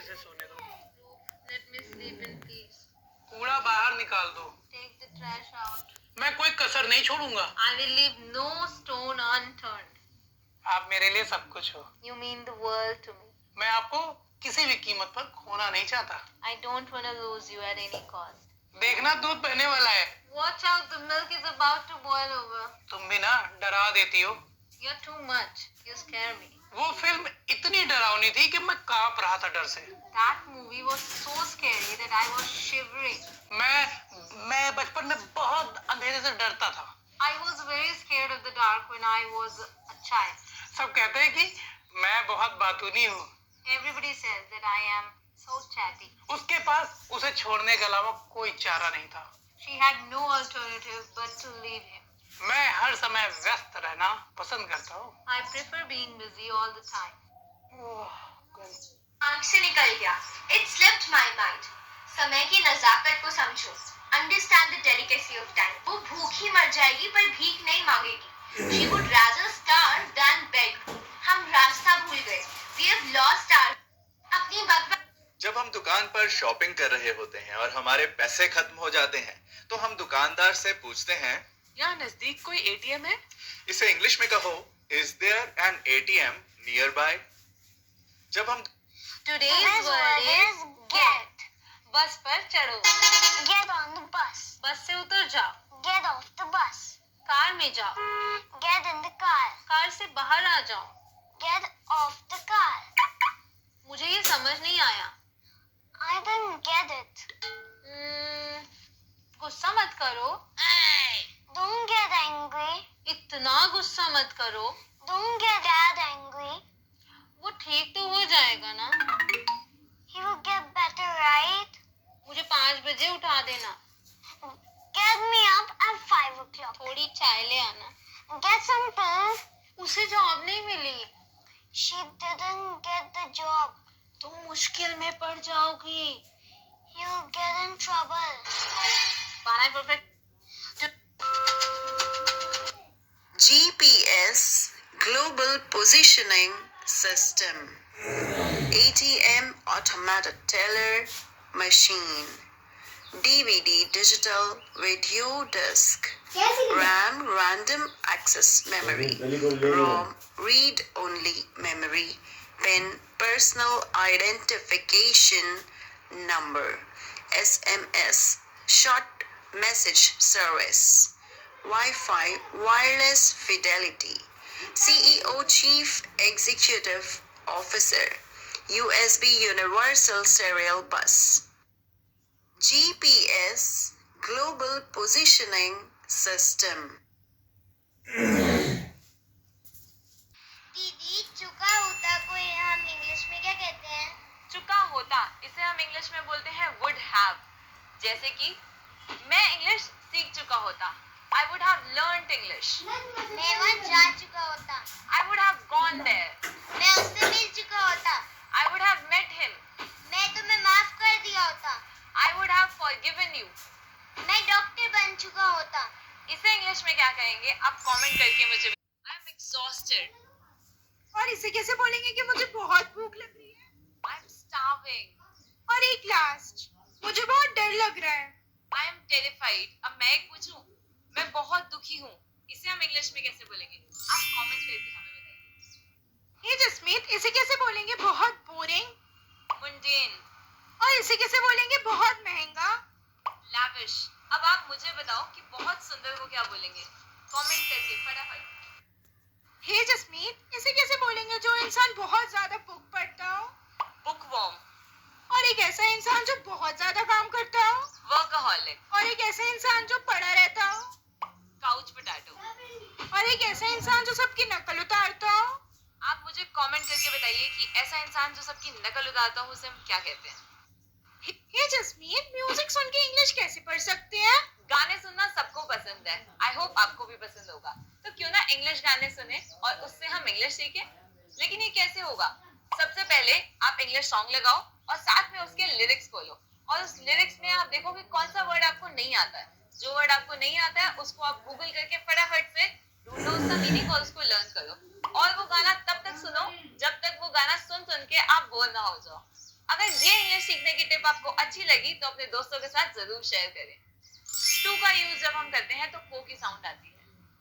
से सोने दो। Let me sleep in peace. कूड़ा बाहर निकाल दो। Take the trash out. मैं कोई कसर नहीं छोड़ूंगा। I will leave no stone unturned. आप मेरे लिए सब कुछ हो। You mean the world to me. मैं आपको किसी भी कीमत पर खोना नहीं चाहता। I don't want to lose you at any cost. देखना दूध बहने वाला है। Watch out, the milk is about to boil over. तुम भी ना डरा देती हो। You're too much. You scare me. वो फिल्म इतनी डरावनी थी कि मैं कांप रहा था डर से। That movie was so scary that I was shivering. मैं बचपन में बहुत अंधेरे से डरता था। I was very scared of the dark when I was a child. सब कहते हैं कि मैं बहुत बातूनी हूँ। Everybody says that I am so chatty. उसके पास उसे छोड़ने के अलावा कोई चारा नहीं था। She had no alternative but to leave him. मैं हर समय व्यस्त रहना पसंद करता हूँ। I prefer being busy all the time. आँख से निकल गया. It slipped my mind. समय की नजाकत को समझो. Understand the delicacy of time. वो भूखी मर जाएगी पर भीख नहीं मांगेगी. She would rather starve than beg. हम रास्ता भूल गए. We have lost our. अपनी बकवास. जब हम दुकान पर शॉपिंग कर रहे होते हैं और हमारे पैसे खत्म हो जाते हैं, तो हम दुकानदार से पूछते हैं, यहाँ नजदीक कोई एटीएम है? इसे इंग्लिश में कहो, Is there an ATM nearby? जब हम Today's word is get. बस पर चढ़ो. Get on the bus. बस से उतर जाओ. Get off the bus. Car में जाओ. Get in the car. Car से बाहर आ जाओ. Get off the car. मुझे ये समझ नहीं आया. I didn't get it. गुस्सा मत करो. Don't get angry. इतना गुस्सा मत करो. Don't get that angry. वो ठीक तो हो जाएगा ना. He will get better, right? मुझे 5 बजे उठा देना. Get me up at 5 o'clock. थोड़ी चाय ले आना. Get some pills. उसे जॉब नहीं मिली. She didn't get the job. तुम मुश्किल में पड़ जाओगी. You'll get in trouble. पाना perfect. GPS Global Positioning System, ATM Automated Teller Machine, DVD Digital Video Disc, RAM Random Access Memory, ROM Read Only Memory, PIN Personal Identification Number, SMS Short Message Service, Wi-Fi Wireless Fidelity, CEO Chief Executive Officer, USB Universal Serial Bus, GPS Global Positioning System. दीदी चुका होता कोई हम English में क्या कहते हैं? चुका होता, इसे हम इंग्लिश में बोलते हैं would have. जैसे कि मैं इंग्लिश सीख चुका होता. I would have learnt English. मैं वहाँ जा चुका होता. I would have gone there. मैं उससे मिल चुका होता. I would have met him. मैं तुम्हें माफ कर दिया होता. I would have forgiven you. मैं डॉक्टर बन चुका होता. इसे इंग्लिश में क्या कहेंगे? आप कमेंट करके मुझे. I am exhausted. और इसे कैसे बोलेंगे कि मुझे बहुत भूख लग रही है? I am starving. और एक लास्ट, मुझे बहुत डर लग रहा है. I am terrified. अब मैं एक पूछूं. मैं बहुत दुखी हूँ. इसे हम इंग्लिश में कैसे बोलेंगे? आप कमेंट करके हमें बताइए. हे जसमीत, इसे कैसे बोलेंगे? बहुत बोरिंग. Mundane. और इसे कैसे बोलेंगे? बहुत महंगा. Lavish. अब आप मुझे बताओ कि बहुत सुंदर को क्या बोलेंगे? कमेंट करके फटाफट. हे जसमीत, इसे कैसे बोलेंगे जो इंसान बहुत ज्यादा बुक पढ़ता हो? Bookworm. और एक ऐसा इंसान जो बहुत ज्यादा काम करता हो? Workaholic. और एक ऐसा इंसान जो पड़ा रहता हो? Couch potato. और एक ऐसा इंसान जो सबकी नकल उतारता हो? आप मुझे कमेंट करके बताइए कि ऐसा इंसान जो सबकी नकल उतारता हो उसे हम क्या कहते हैं? हे जसमीत, म्यूजिक सुन के इंग्लिश कैसे पढ़ सकते हैं? गाने सुनना सबको पसंद है. आई होप आपको भी पसंद होगा. तो क्यों ना इंग्लिश गाने सुने और उससे हम इंग्लिश सीखें. लेकिन ये कैसे होगा? सबसे पहले आप इंग्लिश सॉन्ग लगाओ और साथ में उसके लिरिक्स बोलो. और उस लिरिक्स में आप देखो कि कौन सा वर्ड आपको नहीं आता है. जो वर्ड आपको नहीं आता है उसको आप गूगल करके फटाफट से ढूंढो उसका मीनिंग और उसको लर्न करो. और वो गाना तब तक सुनो जब तक वो गाना सुन सुन के आप बोर ना हो जाओ. अगर ये इंग्लिश सीखने की टिप आपको अच्छी लगी तो अपने दोस्तों के साथ जरूर शेयर करें। टू का यूज जब हम करते हैं तो को की साउंड आती है।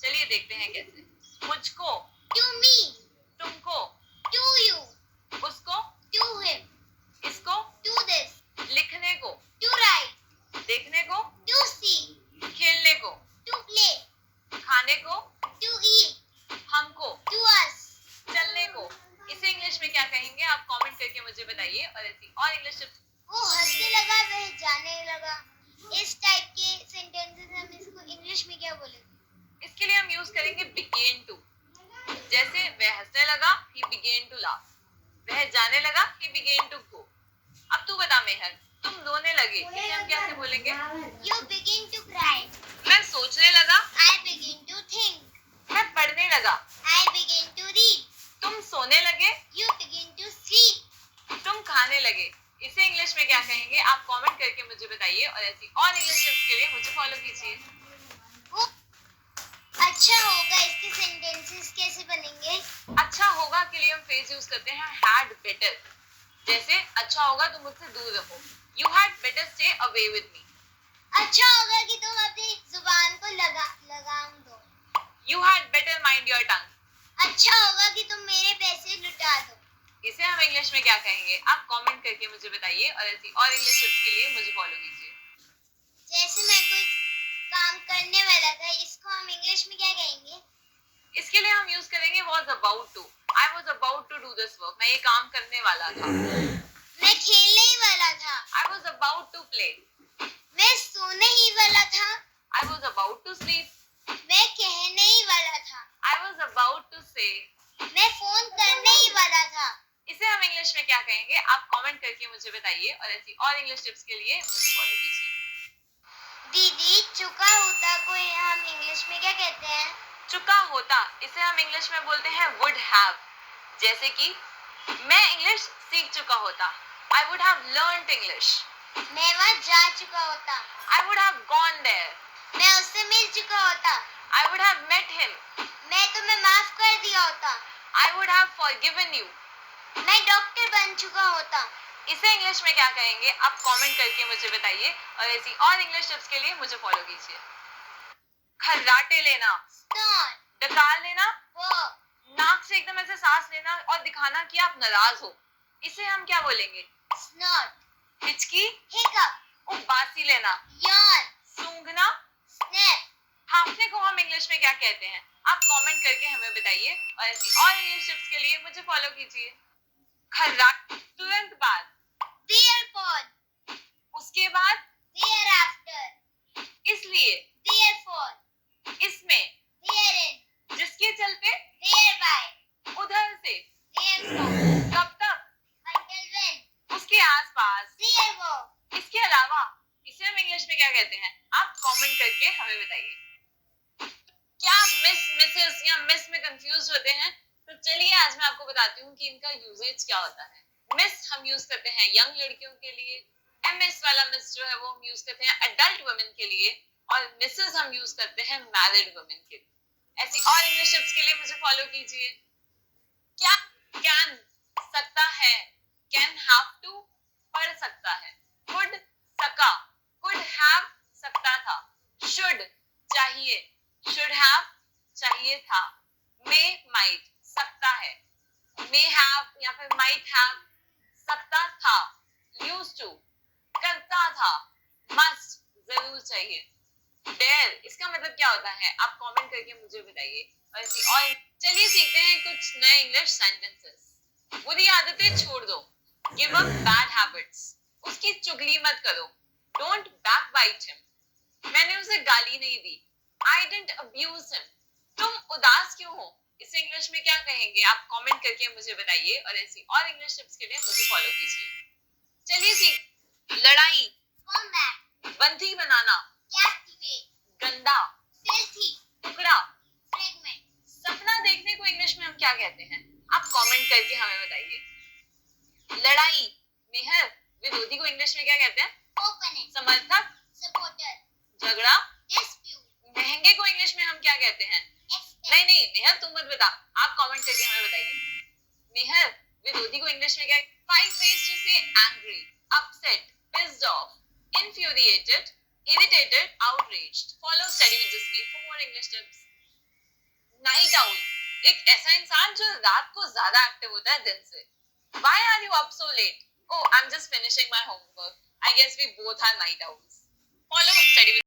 चलिए देखते हैं कैसे। मुझको, To me. तुमको, To you. उसको, To him. इसको, To this. लिखने को, To write. देखने को, To see. खेलने को, To play. खाने को, To eat. हमको, To us. चलने को। इसे इंग्लिश में क्या कहेंगे आप कमेंट करके मुझे बताइए। और ऐसी और इंग्लिश टिप्स वो हंसने लगा वह जाने लगा। इस टाइप के सेंटेंसेस हम इसको इंग्लिश में क्या बोलेंगे? इसके लिए हम यूज करेंगे begin to। जैसे वह हंसने लगा, he began to laugh। वह जाने लगा, he began to go। अब तू बता मेहर, तुम रोने लगे, इसे हम कैसे बोलेंगे? You begin to cry. मैं सोचने लगा, I begin to think. मैं पढ़ने लगा। I begin to read. तुम सोने लगे, You begin to sleep. तुम खाने लगे। इसे इंग्लिश में क्या कहेंगे आप कमेंट करके मुझे बताइए। और ऐसी और इंग्लिश टिप्स के लिए मुझे फॉलो कीजिए। वो अच्छा होगा इसके सेंटेंसेस कैसे बनेंगे? अच्छा होगा के लिए हम फ्रेज यूज करते हैं had better। जैसे अच्छा होगा तुम मुझसे दूर रहो, you had better stay away with me। अच्छा होगा कि तुम अपनी जुबान को लगाम दो। You had better mind your tongue। अच्छा होगा कि तुम मेरे पैसे लुटा दो। इसे हम इंग्लिश में क्या कहेंगे आप कमेंट करके मुझे बताइए। और ऐसी और इंग्लिश टिप्स के लिए मुझे फॉलो कीजिए। जैसे मैं कोई काम करने वाला था, इसको हम इंग्लिश में क्या कहेंगे? इसके लिए हम यूज करेंगे was about to। I was about to do this work। मैं ये काम करने वाला था। मैं खेलने ही वाला था। I was about to play। मैं सोने ही वाला था। I was about to sleep। मैं कहने ही वाला था। I was about to say। मैं फोन करने ही वाला था। इसे हम इंग्लिश में क्या कहेंगे आप कमेंट करके मुझे बताइए। और ऐसी और इंग्लिश टिप्स के लिए मुझे फॉलो कीजिए। दीदी, चुका होता को हम इंग्लिश में क्या कहते हैं? चुका होता, इसे हम इंग्लिश में बोलते हैं would have। जैसे कि मैं इंग्लिश सीख चुका होता, I would have learnt English। मैं वहाँ जा चुका होता। I would have gone there। मैं उससे मिल चुका होता। I would have met him। मैं तुम्हें माफ कर दिया होता। I would have forgiven you। मैं डॉक्टर बन चुका होता। इसे इंग्लिश में क्या कहेंगे आप कमेंट करके मुझे बताइए। और ऐसी और इंग्लिश टिप्स के लिए मुझे फॉलो कीजिए। खर्राटे लेना, Snort. डकार लेना, Walk. नाक से एकदम ऐसे सांस लेना और दिखाना कि आप नाराज हो, इसे हम क्या बोलेंगे? Snort. हिचकी, Hiccup. उबासी लेना, Yawn. सूंघना, Snap. हांफने को हम इंग्लिश में क्या कहते हैं आप कमेंट करके हमें बताइए। और ऐसी और इंग्लिश टिप्स के लिए मुझे फॉलो कीजिए। खर्राट, तुरंत बाद, Thereupon. उसके बाद, Thereafter. इसलिए, Therefore. इसमें, Therein. जिसके चलते, Thereby. उधर से, Therefrom. कब तक, Until when. उसके आसपास, Therefore. इसके अलावा। इसे हम इंग्लिश में क्या कहते हैं आप कमेंट करके हमें बताइए। क्या मिस, मिसेस या मिस में कंफ्यूज होते हैं? तो चलिए आज मैं आपको बताती हूँ कि इनका यूजेज क्या होता है। मिस हम यूज करते हैं यंग लड़कियों के लिए, एमएस वाला मिस जो है वो हम यूज करते हैं एडल्ट वुमेन के लिए, और मिसेस हम यूज करते हैं मैरिड वुमेन के लिए। ऐसी और इंग्लिश टिप्स के लिए मुझे फॉलो कीजिए। क्या कैन सकता है, कैन हैव टू पढ़ सकता है, कुड सका, कुड हैव सकता था, शुड चाहिए, शुड हैव चाहिए था, मे माइट सकता है, मे हैव या फिर माइट हैव सकता था, यूज्ड टू करता था, मस्ट जरूर चाहिए, डेयर इसका मतलब क्या होता है आप कमेंट करके मुझे बताइए। और चलिए सीखते हैं कुछ नए इंग्लिश सेंटेंसेस। बुरी आदतें छोड़ दो, गिव अप बैड हैबिट्स, उसकी चुगली मत करो, डोंट बैकबाइट हिम, मैंने उसे गाली नहीं दी, आई डिडंट अब्यूज हिम, तुम उदास क्यों हो, इसे इंग्लिश में क्या कहेंगे आप कमेंट करके मुझे बताइए। और ऐसी और इंग्लिश टिप्स के लिए मुझे फॉलो कीजिए। चलिए सीख लड़ाई, Combat. बंदी बनाना, Captivate. गंदा, Filthy. टुकड़ा, Fragment. सपना देखने को इंग्लिश में हम क्या कहते हैं आप कमेंट करके हमें बताइए। लड़ाई, मेहर विरोधी को इंग्लिश में क्या कहते हैं? Opponent. समर्थक, Supporter. झगड़ा, Dispute. महंगे को इंग्लिश में हम क्या कहते हैं? Expense. नहीं मेहर तुम मत बता, आप कमेंट करके हमें बताइए। मेहर विरोधी को इंग्लिश में क्या 5 ways to say angry, upset, pissed off, infuriated, irritated, outraged. Follow Study with Jasmeet for more English tips. Night owl, एक ऐसा इंसान जो रात को ज्यादा एक्टिव होता है दिन से. Why are you up so late? Oh, I'm just finishing my homework. I guess we both are night owls. Follow Study with